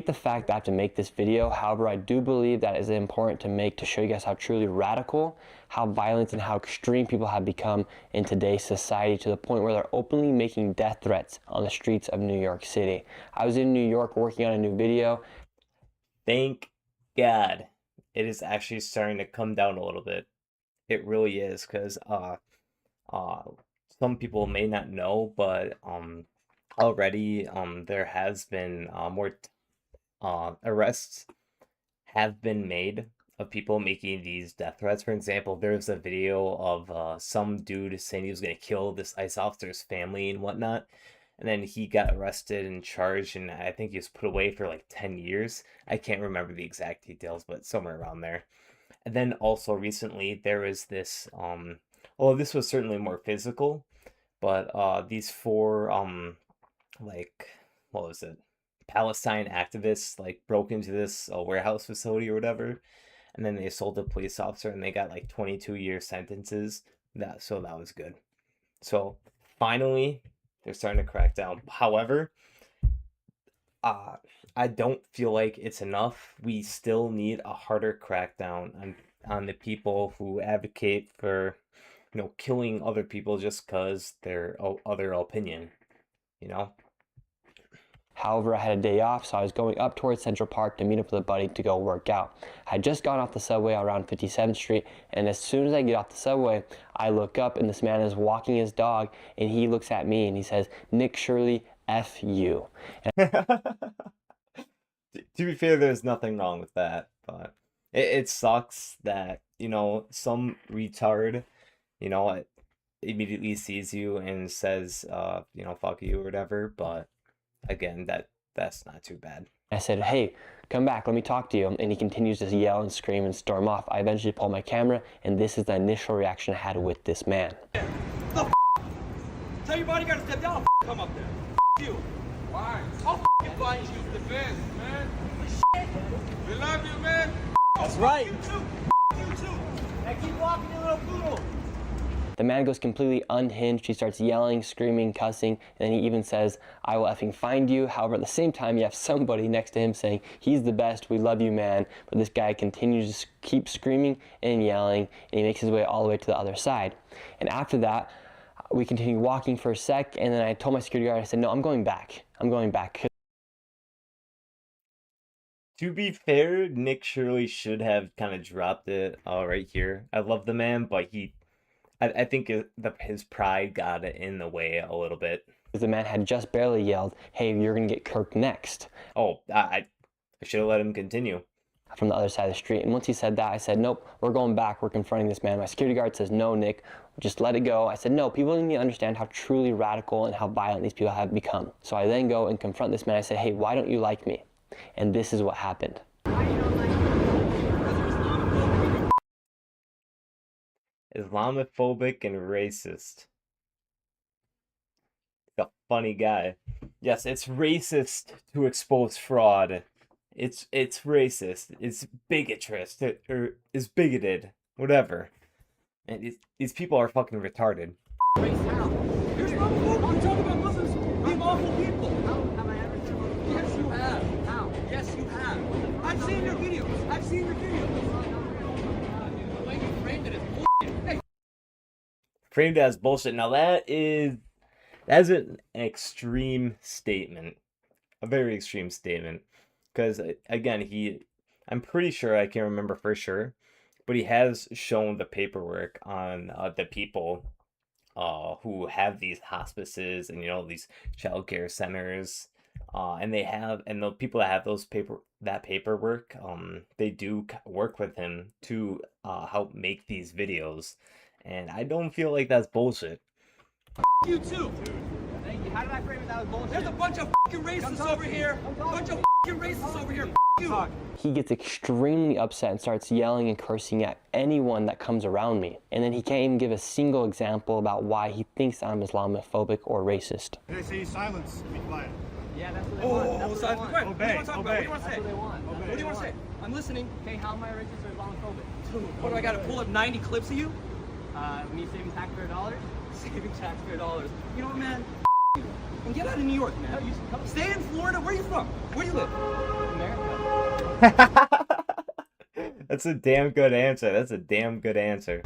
The fact that I have to make this video, however, I do believe that is important to make to show you guys how truly radical, how violent, and how extreme people have become in today's society, to the point where they're openly making death threats on the streets of New York City. I was in New York working on a new video. Thank God it is actually starting to come down a little bit. It really is, because some people may not know, but already there has been more arrests have been made of people making these death threats. For example, there's a video of some dude saying he was going to kill this ICE officer's family and whatnot, and then he got arrested and charged, and I think he was put away for like 10 years. I can't remember the exact details, but somewhere around there. And then also recently there was this well, this was certainly more physical, but these four like, what was it, Palestine activists like broke into this warehouse facility or whatever, and then they assaulted a police officer, and they got like 22-year sentences. So that was good. So finally they're starting to crack down. However, I don't feel like it's enough. We still need a harder crackdown on the people who advocate for, you know, killing other people just because they're other opinion, you know. However, I had a day off, so I was going up towards Central Park to meet up with a buddy to go work out. I had just gone off the subway around 57th Street, and as soon as I get off the subway, I look up and this man is walking his dog, and he looks at me and he says, "Nick Shirley, F you." To be fair, there's nothing wrong with that, but it sucks that, you know, some retard, you know, immediately sees you and says, you know, fuck you or whatever, but again, that's not too bad. I said, "Hey, come back, let me talk to you." And he continues to yell and scream and storm off. I eventually pulled my camera, and this is the initial reaction I had with this man. The tell your bodyguard to step down. Come up there. You. Why? I'll find you. Defense, man. We love you, man. That's right. You too. You too. Now keep walking, you little poodle. The man goes completely unhinged. He starts yelling, screaming, cussing, and then he even says, "I will effing find you." However, at the same time, you have somebody next to him saying, "He's the best, we love you, man." But this guy continues to keep screaming and yelling, and he makes his way all the way to the other side. And after that, we continue walking for a sec, and then I told my security guard, I said, "No, I'm going back. I'm going back." To be fair, Nick Shirley should have kind of dropped it right here. I love the man, but I think his pride got in the way a little bit. The man had just barely yelled, "Hey, you're going to get Kirk next." Oh, I should have let him continue. From the other side of the street. And once he said that, I said, "Nope, we're going back. We're confronting this man." My security guard says, "No, Nick, just let it go." I said, "No, people need to understand how truly radical and how violent these people have become." So I then go and confront this man. I said, "Hey, why don't you like me?" And this is what happened. Islamophobic and racist. The funny guy. Yes, it's racist to expose fraud. It's racist. It's bigotrous. Or is bigoted. Whatever. And these people are fucking retarded. You're talking about Muslims being awful people. Have I ever seen? Yes, you have. How? Yes, you have. I've seen your videos. I've seen your videos. The way you framed it is bullshit. Hey. Framed as bullshit. Now that's an extreme statement. A very extreme statement. Because again, I'm pretty sure, I can't remember for sure, but he has shown the paperwork on the people who have these hospices and, you know, these child care centers, and the people that have that paperwork, they do work with him to help make these videos, and I don't feel like that's bullshit. You too. Thank you. How did I frame it? That was bullshit. There's a bunch of fucking racists over here. Bunch of fucking racists over here. You. He gets extremely upset and starts yelling and cursing at anyone that comes around me. And then he can't even give a single example about why he thinks I'm Islamophobic or racist. They say silence, be quiet. Yeah, that's what they want. That's what they want. What do you want to talk about? What do you want to say? That's what they want. What do you want to say? I'm listening. Okay, how am I racist or Islamophobic? What do I got to pull up 90 clips of you? Me saving taxpayer dollars? Saving taxpayer dollars. You know what, man? And get out of New York, man. No, you should come. Stay in Florida. Where are you from? Where do you live? That's a damn good answer. That's a damn good answer.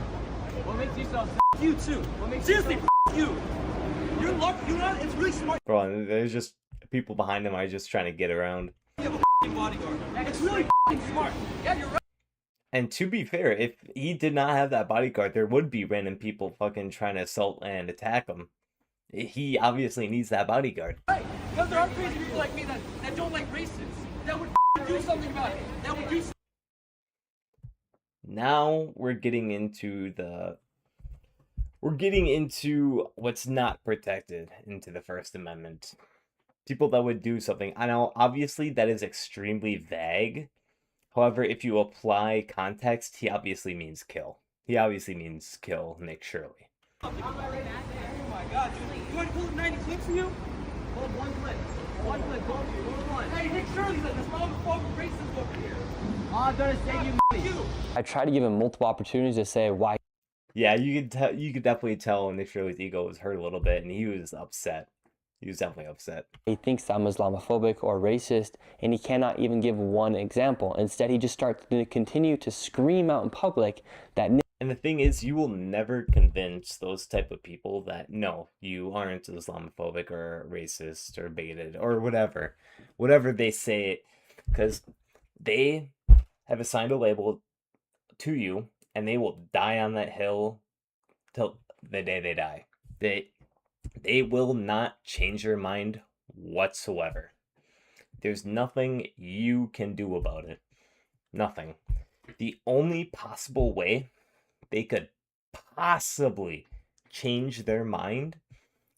What makes you so You too. What makes Seriously, you you. You're lucky. You know, it's really smart. Bro, and there's just people behind him are just trying to get around. You have a bodyguard. It's really smart. Yeah, you're right. And to be fair, if he did not have that bodyguard, there would be random people fucking trying to assault and attack him. He obviously needs that bodyguard. Because there are crazy people like me that don't like racists. That would do something about it. That would do. Now we're getting into what's not protected into the First Amendment. People that would do something. I know obviously that is extremely vague. However, if you apply context, he obviously means kill. He obviously means kill Nick Shirley. Oh my God, dude. You want to pull up 90 clips for you? Pull up one clip. One clip. Pull one. Hey, Nick Shirley's like this homophobic racist over here. I'm gonna save you money. You. I tried to give him multiple opportunities to say why Yeah, you could definitely tell Nick Shirley's ego was hurt a little bit, and he was upset. He was definitely upset. he thinks I'm Islamophobic or racist, and he cannot even give one example. Instead, he just starts to continue to scream out in public that And the thing is, you will never convince those type of people that no, you aren't Islamophobic or racist or bigoted or whatever they say, because they have assigned a label to you, and they will die on that hill till the day they die. They will not change your mind whatsoever. There's nothing you can do about it. Nothing. The only possible way they could possibly change their mind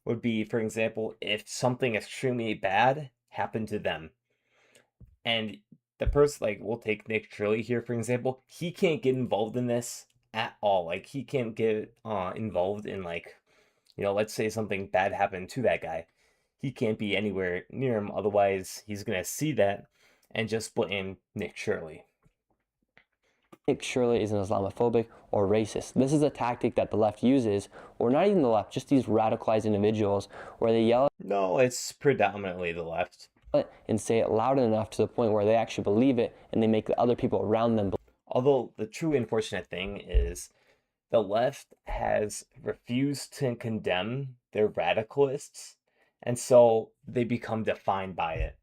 would be, for example, if something extremely bad happened to them. And the person, like, we'll take Nick Shirley here, for example, he can't get involved in this at all. Like, he can't get involved in, like, you know, let's say something bad happened to that guy. He can't be anywhere near him, otherwise he's going to see that and just blame Nick Shirley. Nick Shirley isn't Islamophobic or racist. This is a tactic that the left uses, or not even the left, just these radicalized individuals, where they yell No, it's predominantly the left. it and say it loud enough to the point where they actually believe it, and they make the other people around them believe. Although the true unfortunate thing is the left has refused to condemn their radicalists, and so they become defined by it.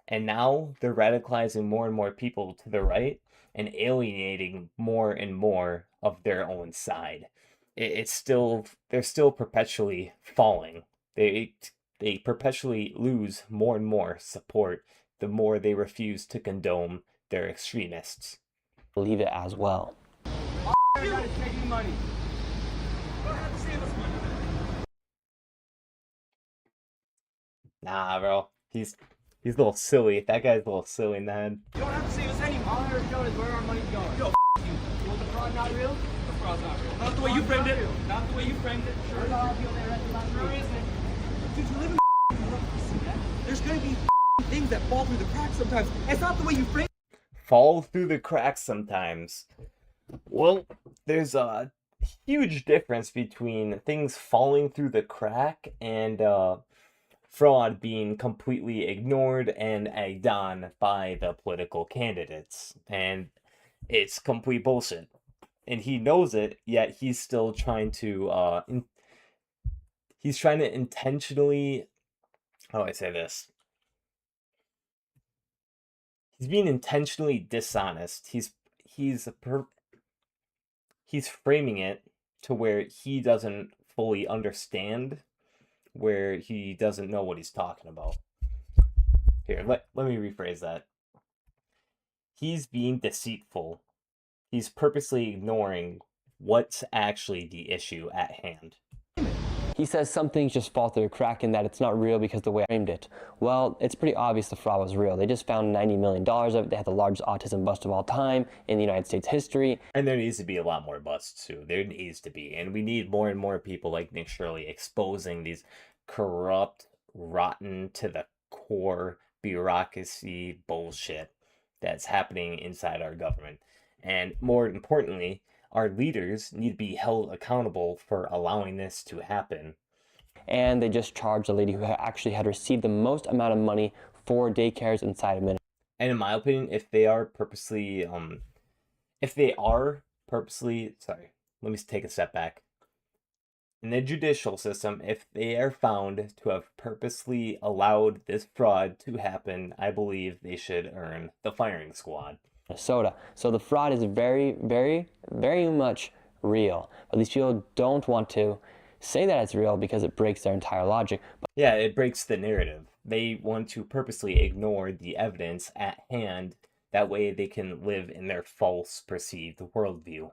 And now they're radicalizing more and more people to the right and alienating more and more of their own side. They're still perpetually falling. They perpetually lose more and more support the more they refuse to condone their extremists. Believe it as well. I gotta save you money. Nah, bro. He's a little silly. That guy's a little silly in the head. You don't have to save us anymore. All I ever showed is where our money's going. Yo, You want the fraud not real? the fraud's not real. Not the way you framed it. Not the way you framed it. Sure. Where's all the people that arrested last Sure week? isn't. Dude, you live in there's gonna be things that fall through the cracks sometimes. It's not the way you frame it. Fall through the cracks sometimes. Well, there's a huge difference between things falling through the crack and fraud being completely ignored and egged on by the political candidates. And it's complete bullshit. And he knows it, yet he's still trying to intentionally, how do I say this? He's being intentionally dishonest. He's framing it to where he doesn't fully understand, where he doesn't know what he's talking about. Here, let me rephrase that. He's being deceitful. He's purposely ignoring what's actually the issue at hand. He says some things just fall through the crack and that it's not real because the way I framed it. Well, it's pretty obvious the fraud was real. They just found $90 million of it. They had the largest autism bust of all time in the United States history. And there needs to be a lot more busts too. There needs to be. And we need more and more people like Nick Shirley exposing these corrupt, rotten to the core bureaucracy bullshit that's happening inside our government. And more importantly, our leaders need to be held accountable for allowing this to happen. And they just charged a lady who actually had received the most amount of money for daycares inside a minute. And in my opinion, if they are purposely, sorry, let me take a step back. In the judicial system, if they are found to have purposely allowed this fraud to happen, I believe they should earn the firing squad. Minnesota. So the fraud is very, very, very much real. But these people don't want to say that it's real because it breaks their entire logic. Yeah, it breaks the narrative. They want to purposely ignore the evidence at hand. That way they can live in their false perceived worldview.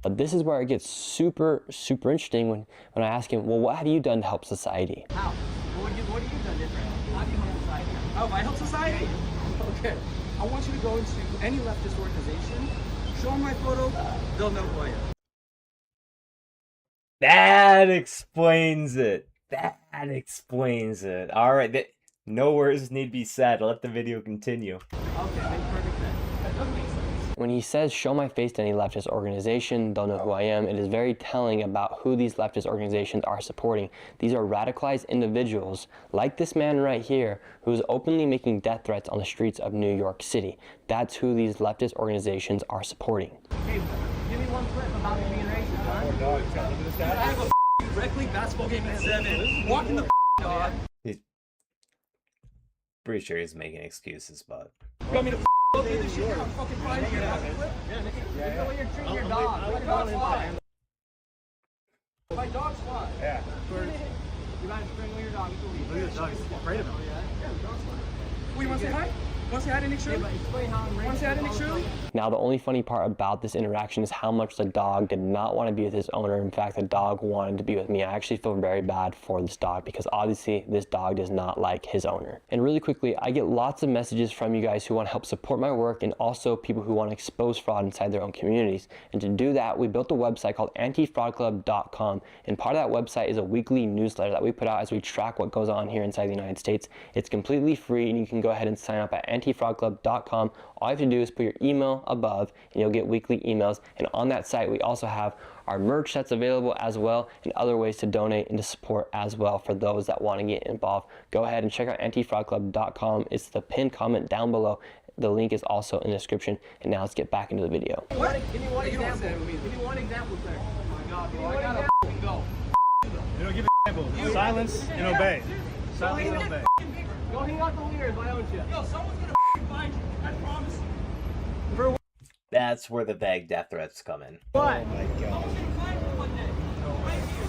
But this is where it gets super, super interesting when I ask him, well, what have you done to help society? How? What have you done different? How do you help society? How have I helped society? Okay. I want you to go into any leftist organization, show them my photo, they'll know who I am. That explains it. That explains it. All right. No words need be said. Let the video continue. Okay, makes perfect sense. That does make sense. When he says, show my face to any leftist organization, they'll know who I am, it is very telling about who these leftist organizations are supporting. These are radicalized individuals, like this man right here, who is openly making death threats on the streets of New York City. That's who these leftist organizations are supporting. Hey, give me one clip about you being racist, huh? I have a rec league basketball game at 7, walking the dog. He's pretty sure he's making excuses, but You want me to go through this shit? I'm fucking fine here. You know when you're treating your dog. My dog's fine. My dog's fine. Yeah. You gotta strangle your dog. Look at the dog. He's afraid of him. Wait, you want to say hi? Want to say hi to Nick Shirley? But explain how I'm Want to say hi to Nick Shirley? Now, the only funny part about this interaction is how much the dog did not want to be with his owner. In fact, the dog wanted to be with me. I actually feel very bad for this dog because obviously this dog does not like his owner. And really quickly, I get lots of messages from you guys who want to help support my work and also people who want to expose fraud inside their own communities. And to do that, we built a website called antifraudclub.com. And part of that website is a weekly newsletter that we put out as we track what goes on here inside the United States. It's completely free and you can go ahead and sign up at antifraudclub.com. All you have to do is put your email above and you'll get weekly emails. And on that site, we also have our merch that's available as well and other ways to donate and to support as well for those that want to get involved. Go ahead and check out antifraudclub.com. It's the pinned comment down below. The link is also in the description. And now let's get back into the video. Give me one example. Give me one example, sir. Oh my God, bro. I gotta go. You don't give a example. Silence and obey. Silence and obey. Go hang out the leaders. Why don't you? Yo, someone's gonna find you. I promise you. that's where the vague death threats come in. What? Someone's gonna find you one day. Right here.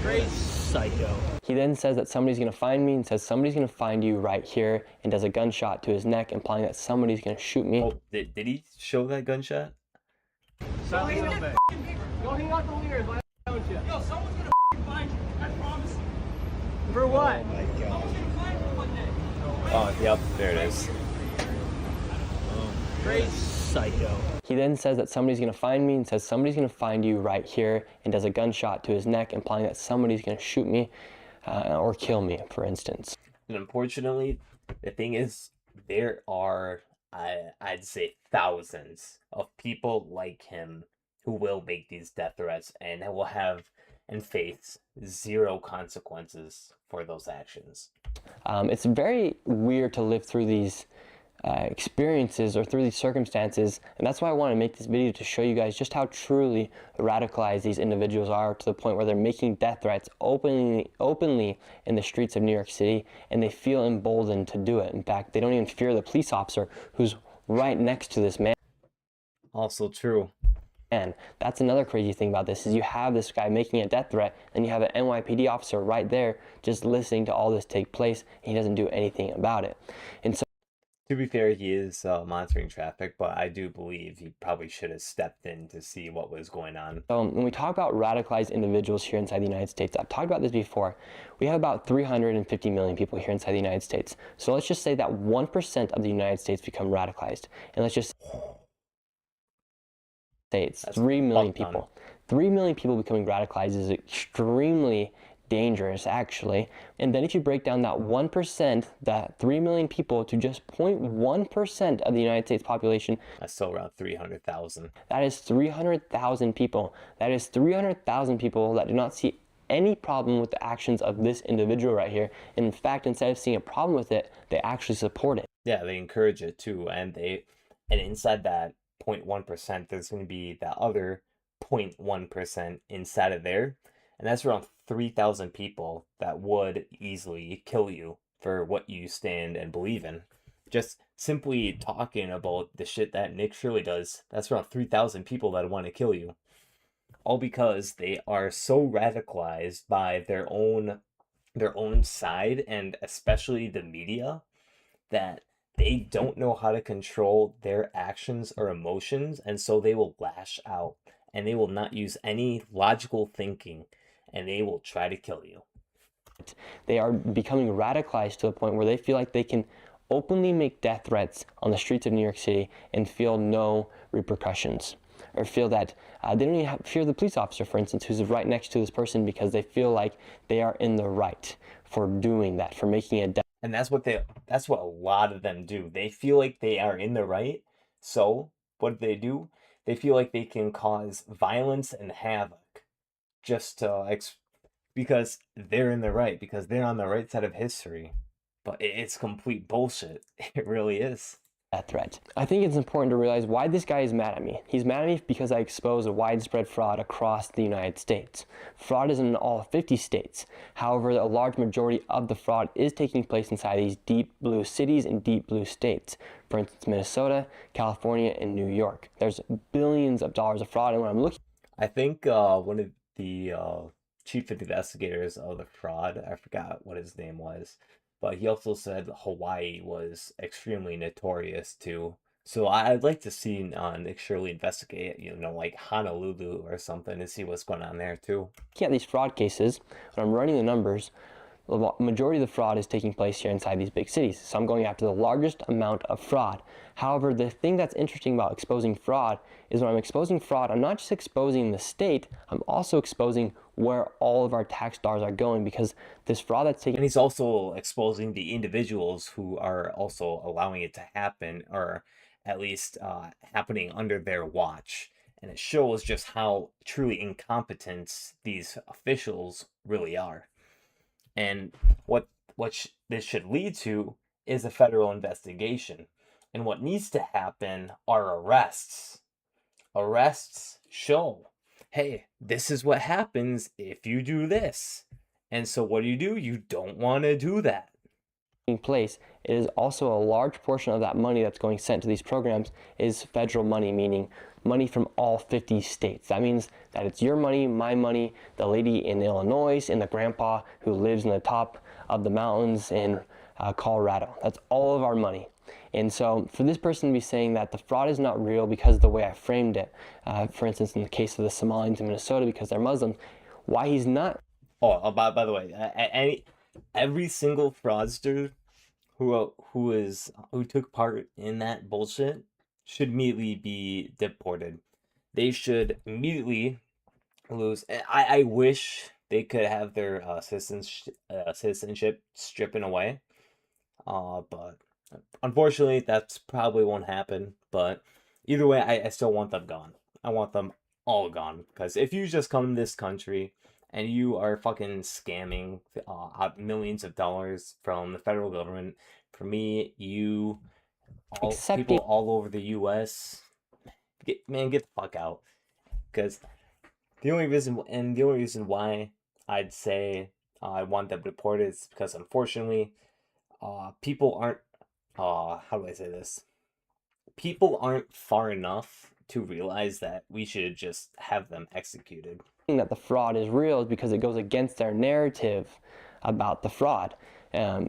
Right here. Psycho. He then says that somebody's going to find me and says somebody's going to find you right here and does a gunshot to his neck, implying that somebody's going to shoot me. Oh, did he show that gunshot? Silence and obey. Go hang out the leaders. Why don't you? Yo, someone's gonna find you. I promise you. For what? Someone's gonna find you one day. Oh, yep, there it is. Psycho. He then says that somebody's going to find me and says somebody's going to find you right here and does a gunshot to his neck, implying that somebody's going to shoot me or kill me, for instance. And unfortunately, the thing is, there are, I'd say, thousands of people like him who will make these death threats and will have and face zero consequences for those actions. It's very weird to live through these experiences or through these circumstances, and that's why I want to make this video to show you guys just how truly radicalized these individuals are, to the point where they're making death threats openly in the streets of New York City, and they feel emboldened to do it. In fact, they don't even fear the police officer who's right next to this man. Also true. And that's another crazy thing about this, is you have this guy making a death threat and you have an NYPD officer right there just listening to all this take place, and he doesn't do anything about it. And so To be fair, he is monitoring traffic, but I do believe he probably should have stepped in to see what was going on. when we talk about radicalized individuals here inside the United States, I've talked about this before. We have about 350 million people here inside the United States. So let's just say that 1% of the United States become radicalized. And let's just say it's That's 3 million fuck ton. people. 3 million people becoming radicalized is extremely dangerous, actually. And then if you break down that 1%, that 3 million people, to just 0.1% of the United States population, That's still around 300,000. that is 300,000 people. That is 300,000 people that do not see any problem with the actions of this individual right here. And in fact, instead of seeing a problem with it, they actually support it. Yeah, they encourage it too, and inside that 0.1%, there's going to be that other 0.1% inside of there, and that's around 3,000 people that would easily kill you for what you stand and believe in. Just simply talking about the shit that Nick Shirley does, that's around 3,000 people that want to kill you. All because they are so radicalized by their own side, and especially the media, that they don't know how to control their actions or emotions, and so they will lash out, and they will not use any logical thinking, and they will try to kill you. They are becoming radicalized to the point where they feel like they can openly make death threats on the streets of New York City and feel no repercussions, or feel that they don't even fear the police officer, for instance, who's right next to this person, because they feel like they are in the right for doing that, for making a death. And that's what a lot of them do. They feel like they are in the right. So what do? They feel like they can cause violence and havoc just to because they're in the right, because they're on the right side of history. But it's complete bullshit. It really is. That threat. I think it's important to realize why this guy is mad at me. He's mad at me because I expose a widespread fraud across the United States. Fraud is in all 50 states. However, a large majority of the fraud is taking place inside these deep blue cities and deep blue states. For instance, Minnesota, California, and New York. There's billions of dollars of fraud, and when I'm looking, I think one of the chief investigators of the fraud, I forgot what his name was, but he also said Hawaii was extremely notorious too. So I'd like to see Nick Shirley investigate, like Honolulu or something, and see what's going on there too. looking at these fraud cases, when I'm running the numbers, the majority of the fraud is taking place here inside these big cities. So I'm going after the largest amount of fraud. However, the thing that's interesting about exposing fraud is when I'm exposing fraud, I'm not just exposing the state, I'm also exposing where all of our tax dollars are going, because this fraud that's taking... And he's also exposing the individuals who are also allowing it to happen, or at least happening under their watch. And it shows just how truly incompetent these officials really are. And what this should lead to is a federal investigation. And what needs to happen are arrests. Arrests show, hey, this is what happens if you do this. And so what do? You don't want to do that. place, it is also a large portion of that money that's going sent to these programs is federal money, meaning money from all 50 states. That means that it's your money, my money, the lady in Illinois, and the grandpa who lives in the top of the mountains in Colorado. That's all of our money. And so for this person to be saying that the fraud is not real because of the way I framed it, for instance, in the case of the Somalians in Minnesota because they're Muslims, why he's not... Oh, by the way, every single fraudster who took part in that bullshit should immediately be deported. They should immediately lose. I wish they could have their citizenship stripped away, but unfortunately that's probably won't happen. But either way, I still want them gone. I want them all gone, because if you just come to this country and you are fucking scamming millions of dollars from the federal government, for me, people all over the U.S., get the fuck out. Because the only reason why I'd say I want them deported is because, unfortunately, people aren't, how do I say this? People aren't far enough to realize that we should just have them executed. That the fraud is real is because it goes against their narrative about the fraud,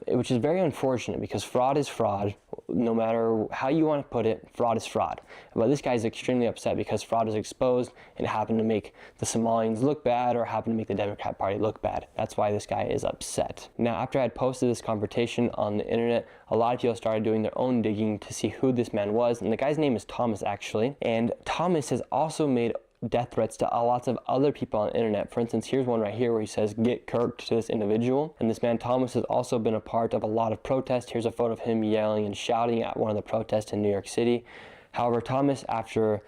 which is very unfortunate, because fraud is fraud. No matter how you want to put it, fraud is fraud. But this guy is extremely upset because fraud is exposed and it happened to make the Somalians look bad, or happened to make the Democrat Party look bad. That's why this guy is upset. Now, after I had posted this confrontation on the internet, a lot of people started doing their own digging to see who this man was, and the guy's name is Thomas, actually. And Thomas has also made death threats to lots of other people on the internet. For instance, here's one right here where he says, "Get kirked" to this individual. And this man Thomas has also been a part of a lot of protests. Here's a photo of him yelling and shouting at one of the protests in New York City. However, Thomas, after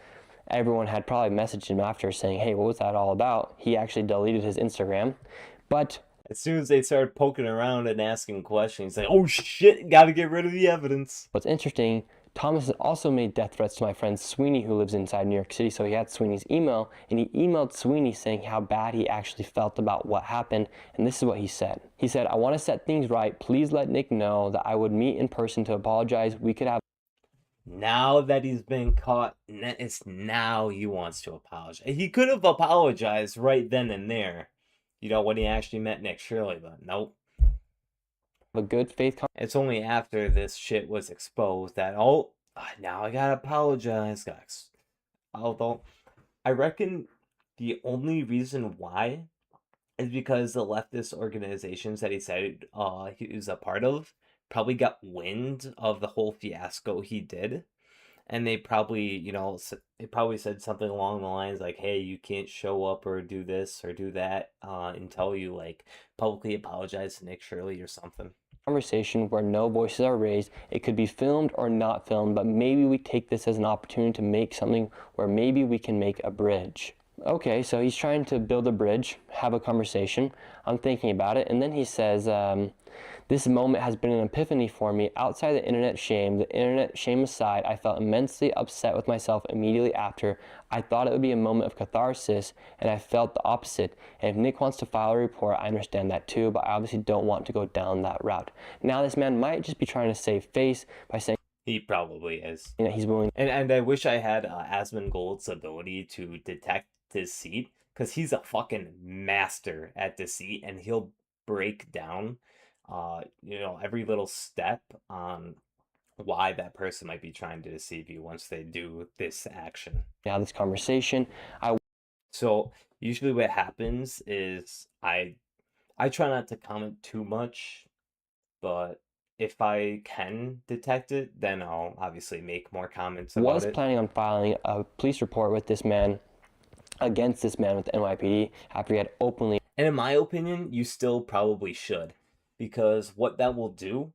everyone had probably messaged him after saying, hey, what was that all about? He actually deleted his Instagram. But as soon as they started poking around and asking questions, like, oh shit, gotta get rid of the evidence. what's interesting, Thomas has also made death threats to my friend Sweeney, who lives inside New York City. So he had Sweeney's email, and he emailed Sweeney saying how bad he actually felt about what happened. And this is what he said. He said, I want to set things right. Please let Nick know that I would meet in person to apologize. We could have. Now that he's been caught, it's now he wants to apologize. He could have apologized right then and there, you know, when he actually met Nick Shirley, but nope. A good faith. It's only after this shit was exposed that, oh, now I gotta apologize, guys. Although, I reckon the only reason why is because the leftist organizations that he said he was a part of probably got wind of the whole fiasco he did. And they probably, you know, they probably said something along the lines like, hey, you can't show up or do this or do that until you, like, publicly apologize to Nick Shirley or something. Conversation where no voices are raised. It could be filmed or not filmed, but maybe we take this as an opportunity to make something where maybe we can make a bridge. Okay, so he's trying to build a bridge, have a conversation. I'm thinking about it, and then he says, this moment has been an epiphany for me. Outside the internet shame aside, I felt immensely upset with myself immediately after. I thought it would be a moment of catharsis, and I felt the opposite. And if Nick wants to file a report, I understand that too, but I obviously don't want to go down that route. Now, this man might just be trying to save face by saying he probably is. that he's willing. And I wish I had Asmongold's ability to detect deceit, because he's a fucking master at deceit, and he'll break down you know, every little step on why that person might be trying to deceive you once they do this action. Now this conversation, so usually what happens is I try not to comment too much, but if I can detect it, then I'll obviously make more comments about was it. Planning on filing a police report with this man, against this man with the NYPD, after he had openly. And in my opinion, you still probably should, because what that will do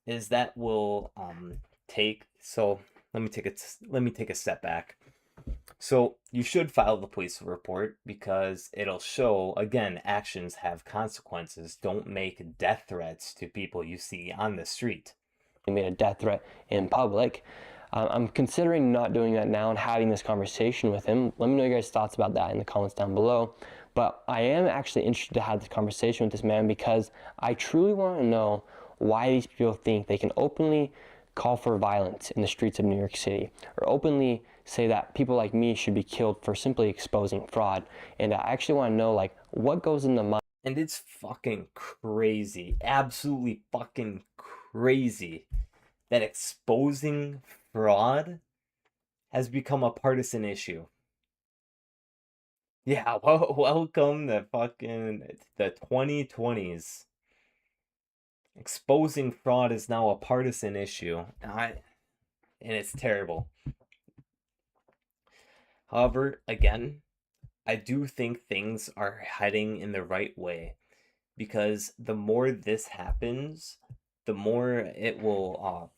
is that will take. So let me take a step back. So you should file the police report because it'll show, again, actions have consequences. Don't make death threats to people you see on the street. He made a death threat in public. I'm considering not doing that now and having this conversation with him. Let me know your guys' thoughts about that in the comments down below. But I am actually interested to have this conversation with this man because I truly want to know why these people think they can openly call for violence in the streets of New York City, or openly say that people like me should be killed for simply exposing fraud. And I actually want to know, like, what goes in the mind. And it's fucking crazy, absolutely fucking crazy, that exposing fraud has become a partisan issue. Yeah, well, welcome to fucking the 2020s. Exposing fraud is now a partisan issue, and it's terrible. However, again, I do think things are heading in the right way, because the more this happens, the more it will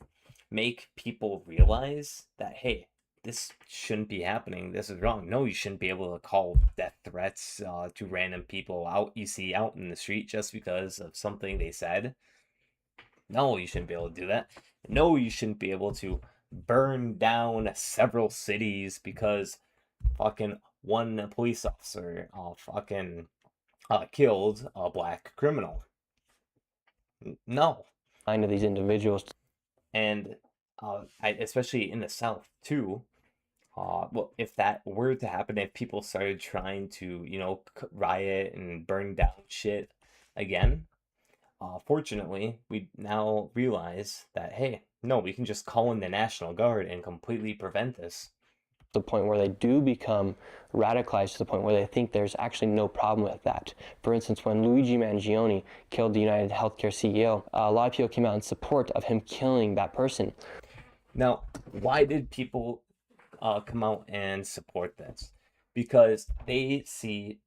make people realize that, hey, this shouldn't be happening. This is wrong. No, you shouldn't be able to call death threats to random people you see out in the street just because of something they said. No, you shouldn't be able to do that. No, you shouldn't be able to burn down several cities because fucking one police officer fucking killed a black criminal. No. Mind of these individuals. And especially in the South too. Well, if that were to happen, if people started trying to, you know, riot and burn down shit again, fortunately, we now realize that, hey, no, we can just call in the National Guard and completely prevent this. The point where they do become radicalized to the point where they think there's actually no problem with that. For instance, when Luigi Mangione killed the United Healthcare CEO, a lot of people came out in support of him killing that person. Now, why did people come out and support this? Because they see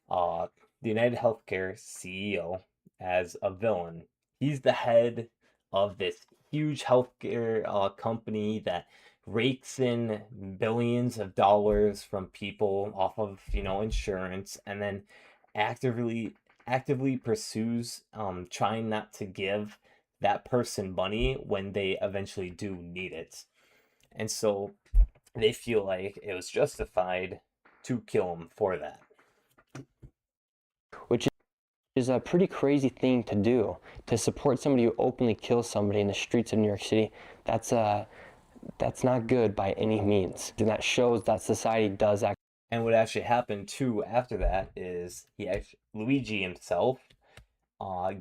the United Healthcare CEO as a villain. He's the head of this huge healthcare company that rakes in billions of dollars from people off of, insurance, and then actively pursues trying not to give that person money when they eventually do need it. And so they feel like it was justified to kill him for that. Which is a pretty crazy thing to do, to support somebody who openly kills somebody in the streets of New York City. That's not good by any means. And that shows that society does act. And what actually happened too after that is Luigi himself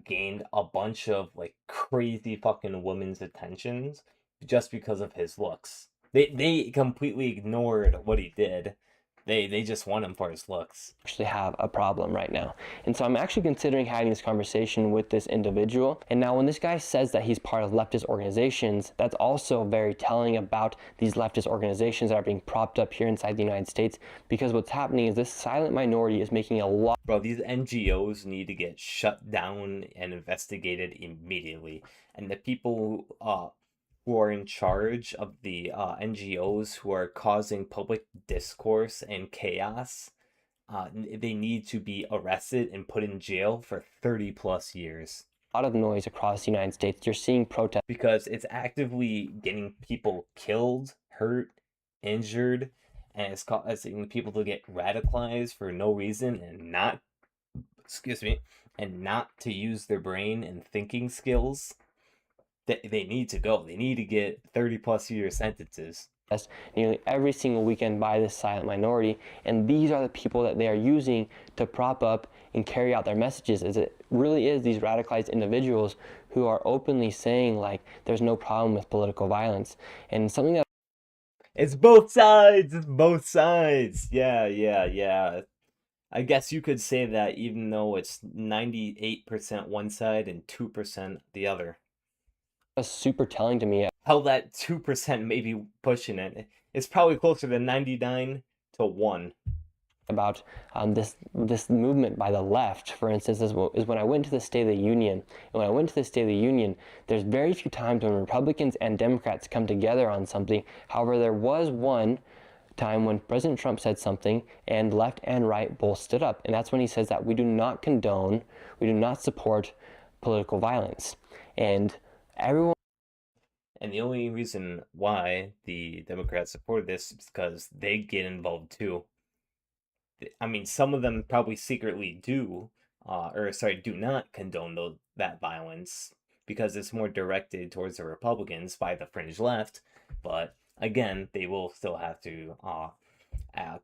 gained a bunch of like crazy fucking women's attentions just because of his looks. They completely ignored what he did. They just want him for his looks. Actually have a problem right now. And so I'm actually considering having this conversation with this individual. And now when this guy says that he's part of leftist organizations, that's also very telling about these leftist organizations that are being propped up here inside the United States, because what's happening is this silent minority is making a lot. Bro, these NGOs need to get shut down and investigated immediately. And the people who are in charge of the NGOs who are causing public discourse and chaos, they need to be arrested and put in jail for 30 plus years. A lot of noise across the United States. You're seeing protests. Because it's actively getting people killed, hurt, injured, and it's causing people to get radicalized for no reason and not to use their brain and thinking skills. They need to go. They need to get 30 plus year sentences. Nearly every single weekend by this silent minority, and these are the people that they are using to prop up and carry out their messages. As it really is these radicalized individuals who are openly saying like there's no problem with political violence, and something that it's both sides. It's both sides. Yeah. I guess you could say that, even though it's 98% one side and 2% the other. super telling to me. How that 2% may be pushing it. It's probably closer to 99 to 1. About this movement by the left, for instance, is when I went to the State of the Union. And when I went to the State of the Union, there's very few times when Republicans and Democrats come together on something. However, there was one time when President Trump said something and left and right both stood up. And that's when he says that we do not condone, we do not support political violence. And everyone. And the only reason why the Democrats supported this is because they get involved too. I mean, some of them probably secretly do not condone that violence because it's more directed towards the Republicans by the fringe left. But again, they will still have to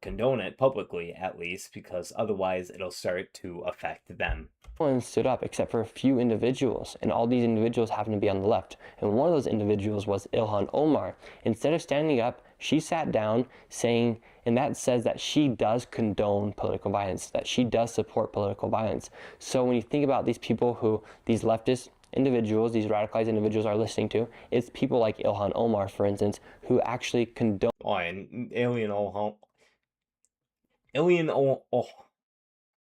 condone it publicly, at least, because otherwise it'll start to affect them. Everyone stood up except for a few individuals, and all these individuals happen to be on the left. And one of those individuals was Ilhan Omar. Instead of standing up, she sat down saying, and that says that she does condone political violence, that she does support political violence. So when you think about these people who these leftist individuals, these radicalized individuals are listening to, it's people like Ilhan Omar, for instance, who actually condone. Oh, and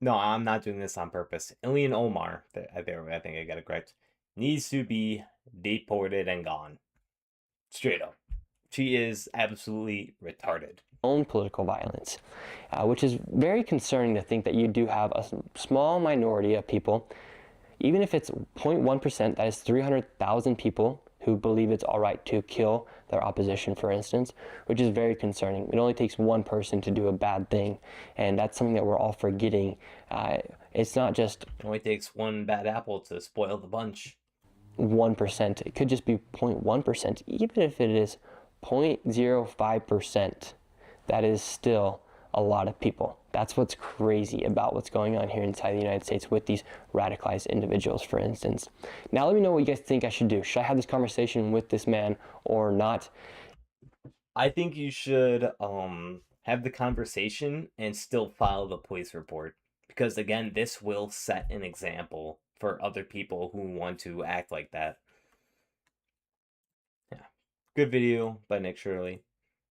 no, I'm not doing this on purpose. Ilhan Omar, I think I got it correct, needs to be deported and gone. Straight up. She is absolutely retarded. Own political violence, which is very concerning to think that you do have a small minority of people, even if it's 0.1%, that is 300,000 people who believe it's all right to kill their opposition, for instance, which is very concerning. It only takes one person to do a bad thing, and that's something that we're all forgetting. It's not just... It only takes one bad apple to spoil the bunch. 1%. It could just be 0.1%. Even if it is 0.05%, that is still a lot of people. That's what's crazy about what's going on here inside the United States with these radicalized individuals, for instance. Now let me know what you guys think I should do. Should I have this conversation with this man or not? I think you should have the conversation and still file the police report. Because again, this will set an example for other people who want to act like that. Yeah. Good video by Nick Shirley.